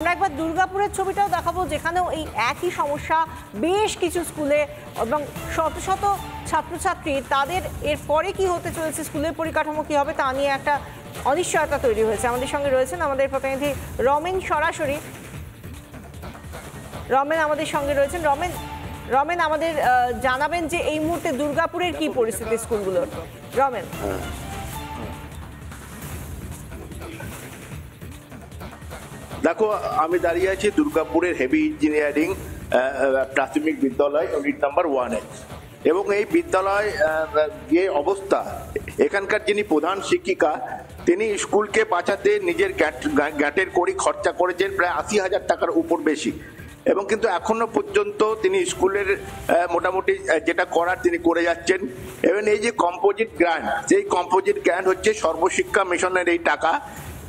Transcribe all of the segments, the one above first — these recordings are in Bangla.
আমরা একবার দুর্গাপুরের ছবিটাও দেখাবো, যেখানেও এই একই সমস্যা। বেশ কিছু স্কুলে এবং শত শত ছাত্রছাত্রী, তাদের এরপরে কি হতে চলেছে, স্কুলের পরিকাঠামো কি হবে তা নিয়ে একটা অনিশ্চয়তা তৈরি হয়েছে। আমাদের সঙ্গে রয়েছেন আমাদের প্রতিনিধি রমেন সরাসরি। রমেন আমাদের সঙ্গে রয়েছেন। রমেন আমাদের জানাবেন যে এই মুহূর্তে দুর্গাপুরের কি পরিস্থিতি স্কুলগুলোর। রমেন, দেখো, আমি দাঁড়িয়ে আছি দুর্গাপুরের হেভি ইঞ্জিনিয়ারিং প্রাথমিক বিদ্যালয় ইউনিট নাম্বার 1-এ, এবং এই বিদ্যালয় যে অবস্থা, এখানকার যিনি প্রধান শিক্ষিকা তিনি স্কুলকে বাঁচাতে নিজের গ্যাটের কড়ি খরচা করেছেন প্রায় 80,000 টাকার উপর বেশি, এবং কিন্তু এখনো পর্যন্ত তিনি স্কুলের মোটামুটি যেটা করার তিনি করে যাচ্ছেন। এবং এই যে কম্পোজিট গ্র্যান্ট, সেই কম্পোজিট গ্র্যান্ট হচ্ছে সর্বশিক্ষা মিশনের এই টাকা।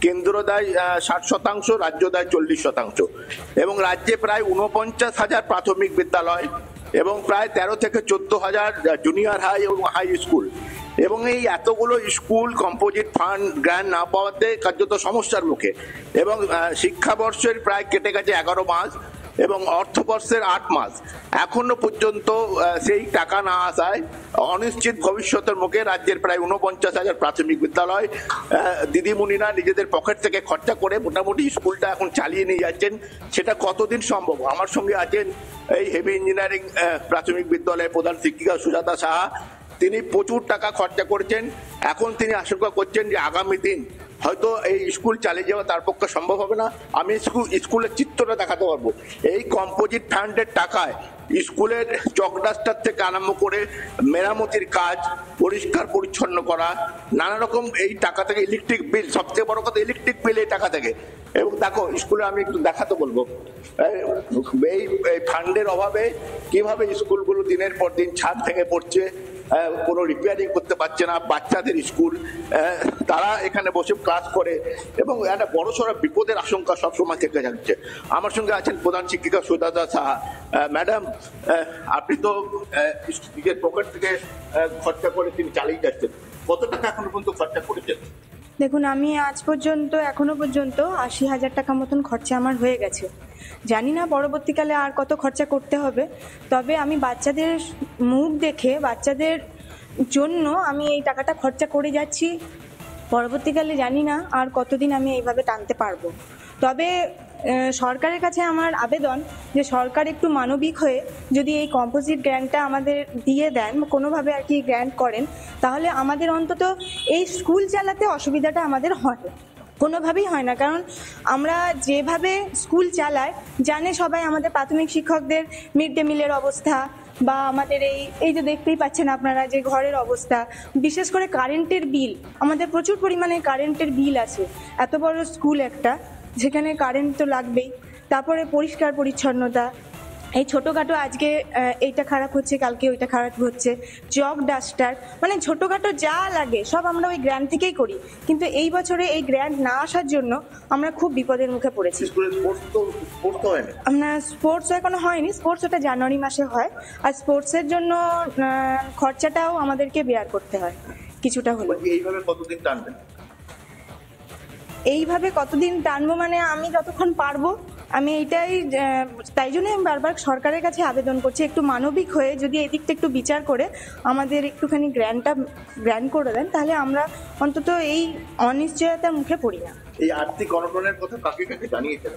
কেন্দ্র দেয় 60%, রাজ্য দেয় 40%, এবং রাজ্যে প্রায় 49,000 প্রাথমিক বিদ্যালয় এবং প্রায় 13 থেকে 14,000 জুনিয়র হাই এবং হাই স্কুল, এবং এই এতগুলো স্কুল কম্পোজিট ফান্ড গ্র্যান্ট না পাওয়াতে কার্যত সমস্যার মুখে। এবং শিক্ষাবর্ষের প্রায় কেটে গেছে 11 মাস এবং অর্থবর্ষের 8 মাস, এখনো পর্যন্ত সেই টাকা না আসায় অনিশ্চিত ভবিষ্যতের মুখে রাজ্যের প্রায় 49,000 প্রাথমিক বিদ্যালয় দিদিমণিরা নিজেদের পকেট থেকে খরচা করে মোটামুটি স্কুলটা এখন চালিয়ে নিয়ে যাচ্ছেন। সেটা কতদিন সম্ভব? আমার সঙ্গে আছেন এই হেভি ইঞ্জিনিয়ারিং প্রাথমিক বিদ্যালয়ের প্রধান শিক্ষিকা সুজাতা সাহা। তিনি প্রচুর টাকা খরচা করেছেন। এখন তিনি আশঙ্কা করছেন যে আগামী দিন হয়তো এই স্কুল চালিয়ে যাওয়া তার পক্ষে সম্ভব হবে না। আমি স্কুলের চিত্রটা দেখাতে পারবো। এই কম্পোজিট ফান্ডের টাকায় স্কুলের চক ডাস্টার থেকে আরম্ভ করে মেরামতির কাজ, পরিষ্কার পরিচ্ছন্ন করা, নানা রকম এই টাকা থেকে, ইলেকট্রিক বিল, সবচেয়ে বড় কথা ইলেকট্রিক বিল এই টাকা থেকে। এবং দেখো, স্কুলে আমি একটু দেখাতে বলবো এই ফান্ডের অভাবে কিভাবে স্কুলগুলো দিনের পর দিন ছাদ ভেঙে পড়ছে, কোনো রিপেয়ারিং করতে পারছে না। বাচ্চাদের স্কুল, তারা এখানে বসে ক্লাস করে, এবং একটা বড়সড় বিপদের আশঙ্কা সবসময় থেকে যাচ্ছে। আমার সঙ্গে আছেন প্রধান শিক্ষিকা সুজাতা সাহা। ম্যাডাম, আপনি তো নিজের পকেট থেকে খরচা করে তিনি চালিয়ে যাচ্ছেন, কত টাকা এখনো পর্যন্ত খরচা করেছেন? দেখুন, আমি এখনো পর্যন্ত 80,000 টাকা মতন খরচা আমার হয়ে গেছে। জানি না পরবর্তীকালে আর কত খরচা করতে হবে, তবে আমি বাচ্চাদের মুখ দেখে, বাচ্চাদের জন্য আমি এই টাকাটা খরচা করে যাচ্ছি। পরবর্তীকালে জানি না আর কতদিন আমি এইভাবে টানতে পারবো। তবে সরকারের কাছে আমার আবেদন যে সরকার একটু মানবিক হয়ে যদি এই কম্পোজিট গ্র্যান্টটা আমাদের দিয়ে দেন, কোনোভাবে আর কি গ্র্যান্ট করেন, তাহলে আমাদের অন্তত এই স্কুল চালাতে অসুবিধাটা আমাদের হয় কোনোভাবেই হয় না। কারণ আমরা যেভাবে স্কুল চালাই জানে সবাই, আমাদের প্রাথমিক শিক্ষকদের মিড ডে মিলের অবস্থা, বা আমাদের এই যে দেখতেই পাচ্ছেন আপনারা যে ঘরের অবস্থা, বিশেষ করে কারেন্টের বিল, আমাদের প্রচুর পরিমাণে কারেন্টের বিল আছে। এত বড় স্কুল একটা, যেখানে কারেন্ট তো লাগবেই। তারপরে পরিষ্কার পরিচ্ছন্নতা, এই ছোটোখাটো আজকে এইটা খারাপ হচ্ছে, কালকে ওইটা খারাপ হচ্ছে, চক ডাস্টার, মানে ছোটোখাটো যা লাগে সব আমরা ওই গ্র্যান্ট থেকেই করি। কিন্তু এই বছরে এই গ্র্যান্ট না আসার জন্য আমরা খুব বিপদের মুখে পড়েছি। আমরা স্পোর্টস এখনো হয়নি, স্পোর্টস ওটা জানুয়ারি মাসে হয়, আর স্পোর্টসের জন্য খরচাটাও আমাদেরকে বেয়ার করতে হয় কিছুটা হলো। এইভাবে কতদিন টানবেন? এইভাবে কতদিন টানবো মানে আমি যতক্ষণ পারবো, আমি তাই জন্যই আমি বারবার সরকারের কাছে আবেদন করছি, একটু মানবিক হয়ে যদি এই দিকটা একটু বিচার করে আমাদের একটুখানি গ্র্যান্ট করে দেন, তাহলে আমরা অন্তত এই অনিশ্চয়তার মুখে পড়ি না। এই আর্থিক অনটনের কথা কাকে কাকে জানিয়েছেন?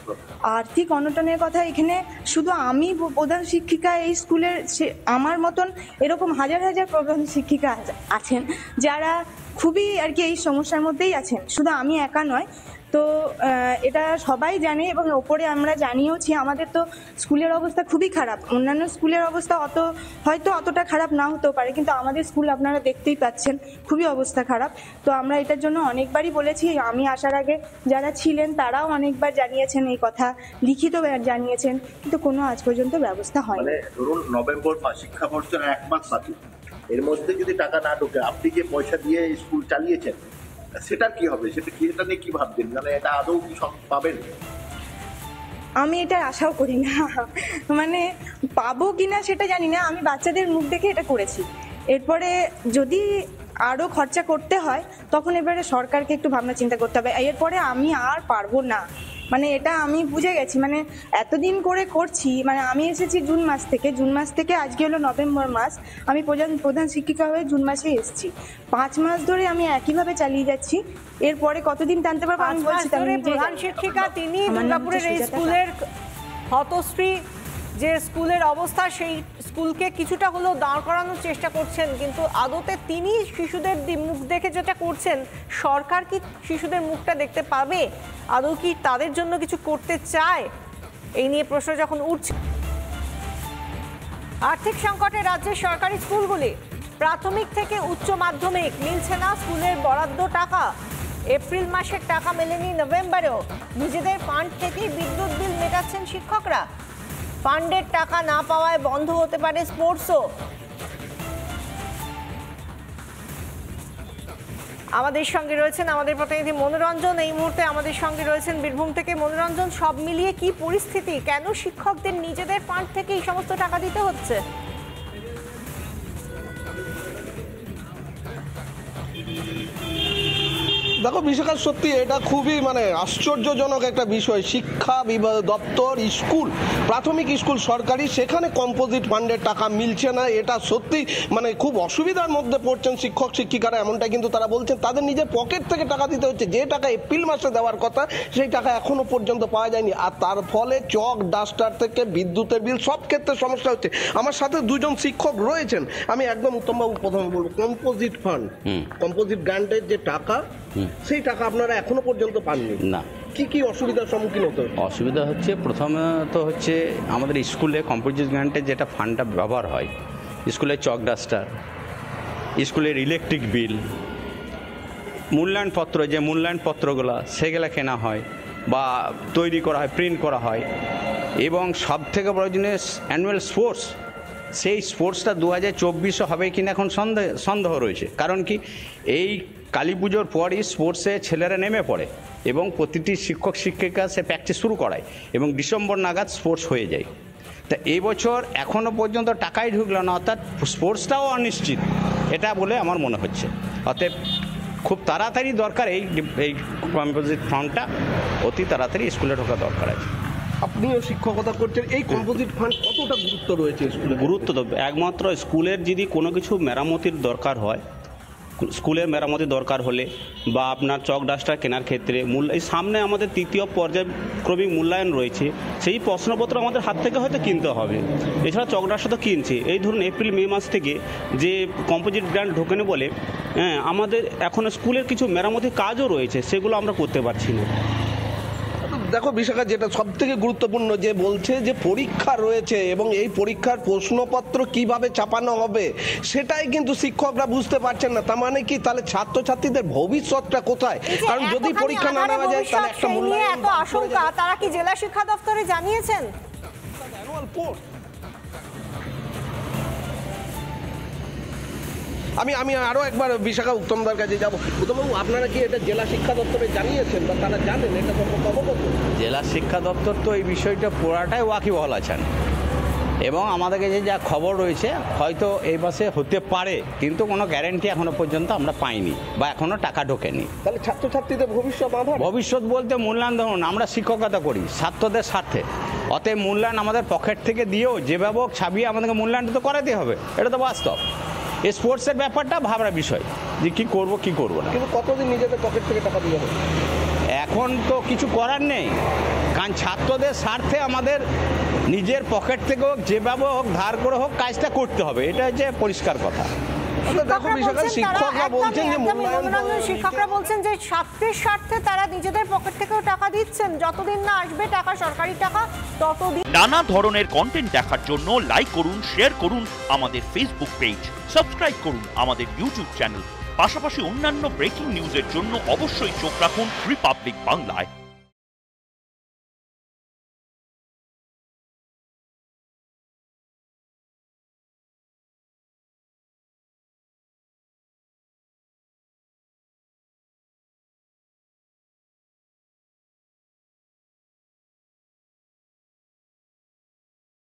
আর্থিক অনটনের কথা এখানে শুধু আমি প্রধান শিক্ষিকা এই স্কুলের, আমার মতন এরকম হাজার হাজার প্রধান শিক্ষিকা আছেন যারা খুবই আর কি এই সমস্যার মধ্যেই আছেন, শুধু আমি একা নয়। তো এটা সবাই জানে, এবং ওপরে আমরা জানিয়েওছি। আমাদের তো স্কুলের অবস্থা খুবই খারাপ, অন্যান্য স্কুলের অবস্থা হয়তো অতটা খারাপ না হতেও পারে, কিন্তু আমাদের স্কুল আপনারা দেখতেই পাচ্ছেন খুবই অবস্থা খারাপ। তো আমরা এটার জন্য অনেকবারই বলেছি, আমি আসার আগে যারা ছিলেন তারাও অনেকবার জানিয়েছেন এই কথা, লিখিত জানিয়েছেন, কিন্তু কোনো আজ পর্যন্ত ব্যবস্থা হয়নি। ধরুন, নভেম্বর মাস, শিক্ষাবর্ষের 1 মাস বাকি, এর মধ্যে যদি টাকা না ঢোকে, আপনি যে পয়সা দিয়ে স্কুল চালিয়েছেন সেটা কি হবে? সেটা নিয়ে কি ভাবছেন? মানে এটা আদৌ কি পাবেন? আমি এটার আশাও করি না, মানে পাবো কিনা সেটা জানি না। আমি বাচ্চাদের মুখ দেখে এটা করেছি। এরপরে যদি আরও খরচা করতে হয় তখন এবারে সরকারকে একটু ভাবনা চিন্তা করতে হবে। এরপরে আমি আর পারবো না, মানে এটা আমি বুঝে গেছি, মানে এতদিন করে করছি, মানে আমি এসেছি জুন মাস থেকে আজকে হলো নভেম্বর মাস। আমি প্রধান শিক্ষিকা হয়ে জুন মাসে এসেছি। 5 মাস ধরে আমি একইভাবে চালিয়ে যাচ্ছি। এরপরে কতদিন টানতে পারবো আমি বলছি। প্রধান শিক্ষিকা তিনি দুর্গাপুরের এই স্কুলের হতশ্রী যে স্কুলের অবস্থা, সেই স্কুলকে কিছুটা হলেও দাঁড় করানোর চেষ্টা করছেন, কিন্তু আদতে তিনি শিশুদের মুখ দেখে যেটা করছেন, সরকার কি শিশুদের মুখটা দেখতে পাবে? আদৌ কি তাদের জন্য কিছু করতে চায়? এই নিয়ে প্রশ্ন যখন উঠছে। আর্থিক সংকটে রাজ্যের সরকারি স্কুলগুলি, প্রাথমিক থেকে উচ্চ মাধ্যমিক মিলছে না স্কুলের বরাদ্দ টাকা। এপ্রিল মাসের টাকা মেলেনি নভেম্বরেও। নিজেদের ফান্ড থেকেই বিদ্যুৎ বিল মেটাচ্ছেন শিক্ষকরা। ফান্ডের টাকা না পাওয়ায় বন্ধ হতে পারে স্পোর্টসও। আমাদের সঙ্গে রয়েছেন আমাদের প্রতিনিধি মনোরঞ্জন, এই মুহূর্তে আমাদের সঙ্গে রয়েছেন বীরভূম থেকে। মনোরঞ্জন, সব মিলিয়ে কি পরিস্থিতি? কেন শিক্ষকদের নিজেদের ফান্ড থেকে এই সমস্ত টাকা দিতে হচ্ছে? দেখো বিশাখা, সত্যি এটা খুবই আশ্চর্যজনক একটা বিষয়। শিক্ষা দপ্তর স্কুল, প্রাথমিক স্কুল সরকারি, সেখানে কম্পোজিট ফান্ডের টাকা মিলছে না। এটা সত্যি খুব অসুবিধার মধ্যে পড়ছেন শিক্ষক শিক্ষিকারা। এমনটা কিন্তু তারা বলছেন তাদের নিজের পকেট থেকে টাকা দিতে হচ্ছে। যে টাকা এপ্রিল মাসে দেওয়ার কথা সেই টাকা এখনো পর্যন্ত পাওয়া যায়নি। আর তার ফলে চক ডাস্টার থেকে বিদ্যুতের বিল সব ক্ষেত্রে সমস্যা হচ্ছে। আমার সাথে দুজন শিক্ষক রয়েছেন, আমি একদম উত্তমবাবু প্রথমে বলবো, কম্পোজিট ফান্ড, কম্পোজিট গ্রান্টের যে টাকা, সেই টাকা আপনারা এখনো পর্যন্ত পাননি না। কি কি অসুবিধার সম্মুখীন হতে? অসুবিধা হচ্ছে, প্রথমত হচ্ছে আমাদের স্কুলে কম্পোজিট গ্রান্টের যেটা ফান্ডটা ব্যবহার হয়, স্কুলের চক ডাস্টার, স্কুলের ইলেকট্রিক বিল, মূল্যায়নপত্র, যে মূল্যায়নপত্রগুলো সেগুলো কেনা হয় বা তৈরি করা হয়, প্রিন্ট করা হয়, এবং সবথেকে প্রয়োজনীয় অ্যানুয়াল স্পোর্টস, সেই স্পোর্টসটা 2024 হবে কিনা এখন সন্দেহ রয়েছে। কারণ কি, এই কালী পুজোর পরই স্পোর্টসে ছেলেরা নেমে পড়ে এবং প্রতিটি শিক্ষক শিক্ষিকা সে প্র্যাকটিস শুরু করায় এবং ডিসেম্বর নাগাদ স্পোর্টস হয়ে যায়। তা এই বছর এখনও পর্যন্ত টাকাই ঢুকলো না, অর্থাৎ স্পোর্টসটাও অনিশ্চিত, এটা বলে আমার মনে হচ্ছে। অতএব খুব তাড়াতাড়ি দরকার এই কম্পোজিট ফান্ডটা অতি তাড়াতাড়ি স্কুলে ঢোকা দরকার আছে। আপনিও শিক্ষকতা করছেন, এই কম্পোজিট ফান্ড কতটা গুরুত্ব রয়েছে স্কুলে? গুরুত্ব তো একমাত্র স্কুলের যদি কোনো কিছু মেরামতির দরকার হয়, স্কুলের মেরামতি দরকার হলে বা আপনার চক ডাস্টার কেনার ক্ষেত্রে এই সামনে আমাদের 3য় পর্যায়ক্রমিক মূল্যায়ন রয়েছে, সেই প্রশ্নপত্র আমাদের হাত থেকে হয়তো কিনতে হবে। এছাড়া চক ডাস্টার তো কিনছে। এই ধরুন এপ্রিল মে মাস থেকে যে কম্পোজিট গ্রান্ট ঢোকেনি বলে আমাদের এখন স্কুলের কিছু মেরামতি কাজও রয়েছে, সেগুলো আমরা করতে পারছি না। দেখো বিশাখা, যেটা সব থেকে গুরুত্বপূর্ণ, যে বলছে যে পরীক্ষা রয়েছে এবং এই পরীক্ষার প্রশ্নপত্র কিভাবে চাপানো হবে সেটাই কিন্তু শিক্ষকরা বুঝতে পারছেন না। তার মানে কি, তাহলে ছাত্রছাত্রীদের ভবিষ্যৎটা কোথায়? কারণ যদি পরীক্ষা না নেওয়া যায় তাহলে একটা মূল্যায়ন, এত আশঙ্কা, তারা কি জেলা শিক্ষা দপ্তরে জানিয়েছেন? আমি আরো একবার বিশাখা উত্তমদার কাছে যাবো। উত্তমবাবু, আপনারা কি এটা জেলা শিক্ষা দপ্তরে জানিয়েছেন বা তারা জানেন এটা সম্পর্কে অবগত? জেলা শিক্ষা দপ্তর তো এই বিষয়টা পুরাটাই ওয়াকিবহাল আছেন এবং আমাদের কাছে যা খবর রয়েছে হয়তো এই মাসে হতে পারে, কিন্তু কোনো গ্যারেন্টি এখনো পর্যন্ত আমরা পাইনি বা এখনো টাকা ঢোকেনি। তাহলে ছাত্রছাত্রীদের ভবিষ্যৎ বলতে মূল্যায়ন, ধরুন আমরা শিক্ষকতা করি ছাত্রদের স্বার্থে, অতএব মূল্যায়ন আমাদের পকেট থেকে দিয়েও যেভাবে হোক ছাপিয়ে আমাদেরকে মূল্যায়নটা তো করাতে হবে, এটা তো বাস্তব। এই স্পোর্টসের ব্যাপারটা ভাবনার বিষয় যে কী করবো না। কিন্তু কতদিন নিজেদের পকেট থেকে টাকা দিয়ে হবে? এখন তো কিছু করার নেই, কারণ ছাত্রদের স্বার্থে আমাদের নিজের পকেট থেকে হোক যেভাবে হোক ধার করে হোক কাজটা করতে হবে, এটা হচ্ছে পরিষ্কার কথা। শিক্ষকরা বলছেন যে ছাত্রের স্বার্থে তারা নিজেদের পকেট থেকেও টাকা দিচ্ছেন, যতদিন না আসবে টাকা, সরকারি টাকা, ততদিন। নানা ধরনের কন্টেন্ট দেখার জন্য লাইক করুন, শেয়ার করুন আমাদের ফেসবুক পেজ, সাবস্ক্রাইব করুন আমাদের ইউটিউব চ্যানেল। পাশাপাশি অন্যান্য ব্রেকিং নিউজের জন্য অবশ্যই চোখ রাখুন রিপাবলিক বাংলায়।